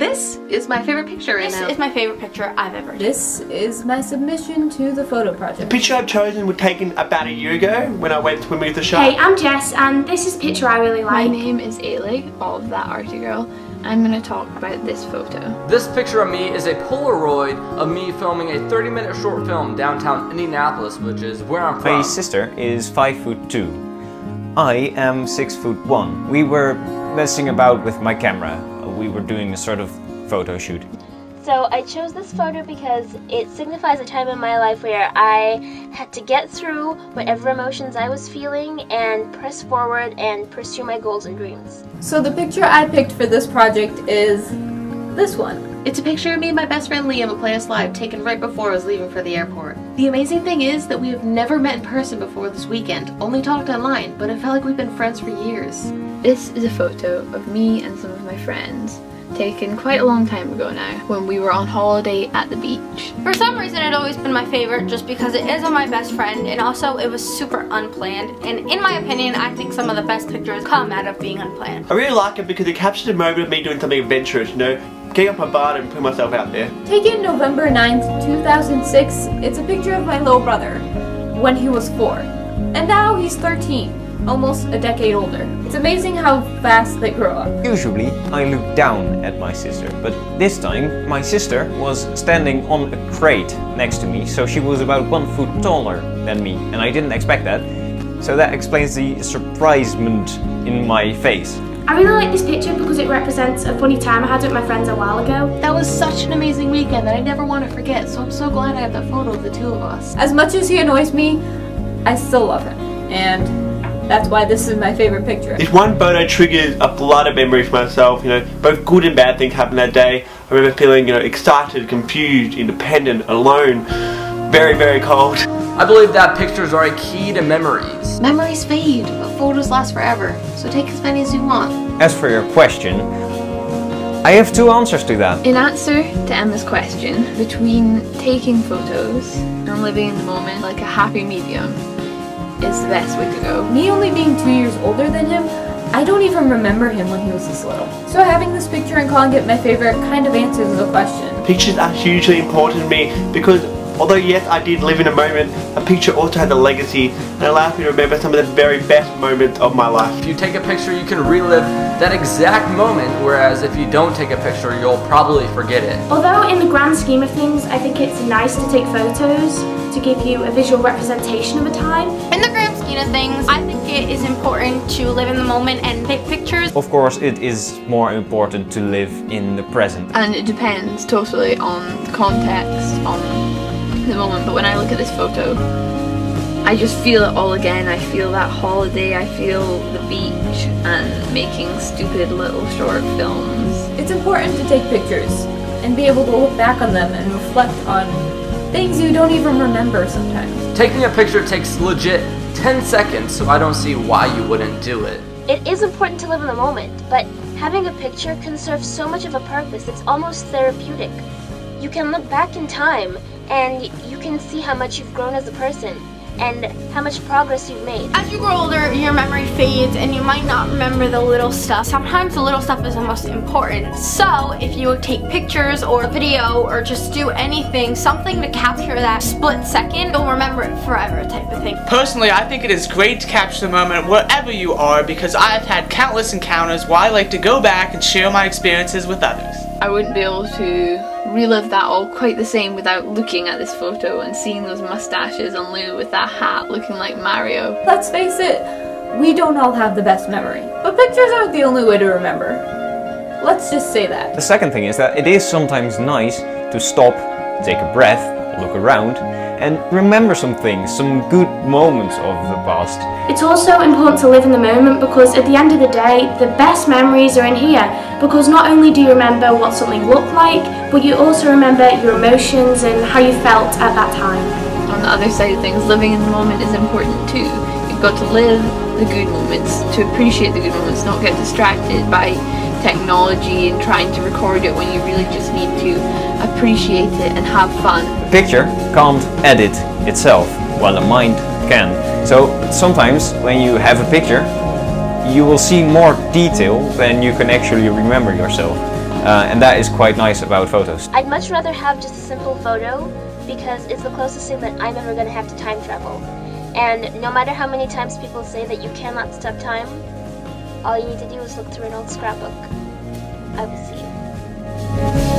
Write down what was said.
this is my favorite picture right now. This is my favorite picture I've ever taken. This is my submission to the photo project. The picture I've chosen was taken about a year ago when I went swimming with the shark. Hey, I'm Jess, and this is a picture I really My like. name is Ailey of That Arty Girl. I'm going to talk about this photo. This picture of me is a Polaroid of me filming a 30-minute short film downtown Indianapolis, which is where I'm from. My sister is 5'2". I am 6'1". We were messing about with my camera. We were doing a sort of photo shoot. So I chose this photo because it signifies a time in my life where I had to get through whatever emotions I was feeling and press forward and pursue my goals and dreams. So the picture I picked for this project is this one. It's a picture of me and my best friend Liam at Play Us Live, taken right before I was leaving for the airport. The amazing thing is that we have never met in person before this weekend, only talked online, but it felt like we've been friends for years. This is a photo of me and some of my friends, taken quite a long time ago now, when we were on holiday at the beach. For some reason it had always been my favorite just because it is of my best friend, and also it was super unplanned, and in my opinion I think some of the best pictures come out of being unplanned. I really like it because it captures a moment of me doing something adventurous, you know, getting off my butt and putting myself out there. Taken November 9th, 2006, it's a picture of my little brother when he was 4. And now he's 13. Almost a decade older. It's amazing how fast they grow up. Usually I look down at my sister, but this time my sister was standing on a crate next to me, so she was about 1 foot taller than me, and I didn't expect that. So that explains the surprisement in my face. I really like this picture because it represents a funny time I had with my friends a while ago. That was such an amazing weekend that I never want to forget, so I'm so glad I have that photo of the two of us. As much as he annoys me, I still love him. And that's why this is my favorite picture. This one photo triggers a lot of memories for myself, you know, both good and bad things happened that day. I remember feeling, you know, excited, confused, independent, alone, very, very cold. I believe that pictures are a key to memories. Memories fade, but photos last forever, so take as many as you want. As for your question, I have 2 answers to that. In answer to Emma's question, between taking photos and living in the moment like a happy medium is the best way to go. Me only being 2 years older than him, I don't even remember him when he was this little. So having this picture and calling it my favorite kind of answers the question. Pictures are hugely important to me because although yes I did live in a moment, a picture also had a legacy and allows me to remember some of the very best moments of my life. If you take a picture you can relive that exact moment, whereas if you don't take a picture you'll probably forget it. Although in the grand scheme of things I think it's nice to take photos to give you a visual representation of a time. In the grand scheme of things, I think it is important to live in the moment and take pictures. Of course it is more important to live in the present. And it depends totally on the context, on the moment, but when I look at this photo, I just feel it all again. I feel that holiday, I feel the beach and making stupid little short films. It's important to take pictures and be able to look back on them and reflect on things you don't even remember sometimes. Taking a picture takes legit 10 seconds, so I don't see why you wouldn't do it. It is important to live in the moment, but having a picture can serve so much of a purpose. It's almost therapeutic. You can look back in time and you can see how much you've grown as a person and how much progress you've made. As you grow older, your memory fades and you might not remember the little stuff. Sometimes the little stuff is the most important. So if you take pictures or video or just do anything, something to capture that split second, you'll remember it forever type of thing. Personally, I think it is great to capture the moment wherever you are because I've had countless encounters where I like to go back and share my experiences with others. I wouldn't be able to relive that all quite the same without looking at this photo and seeing those mustaches on Lou with that hat looking like Mario. Let's face it, we don't all have the best memory, but pictures aren't the only way to remember. Let's just say that. The second thing is that it is sometimes nice to stop, take a breath, look around, and remember some things, some good moments of the past. It's also important to live in the moment because at the end of the day, the best memories are in here because not only do you remember what something looked like, but you also remember your emotions and how you felt at that time. On the other side of things, living in the moment is important too. You've got to live the good moments, to appreciate the good moments, not get distracted by technology and trying to record it when you really just need to appreciate it and have fun. A picture can't edit itself, while a mind can. So sometimes when you have a picture, you will see more detail than you can actually remember yourself. and that is quite nice about photos. I'd much rather have just a simple photo because it's the closest thing that I'm ever going to have to time travel. And no matter how many times people say that you cannot stop time, all you need to do is look through an old scrapbook. I will see you.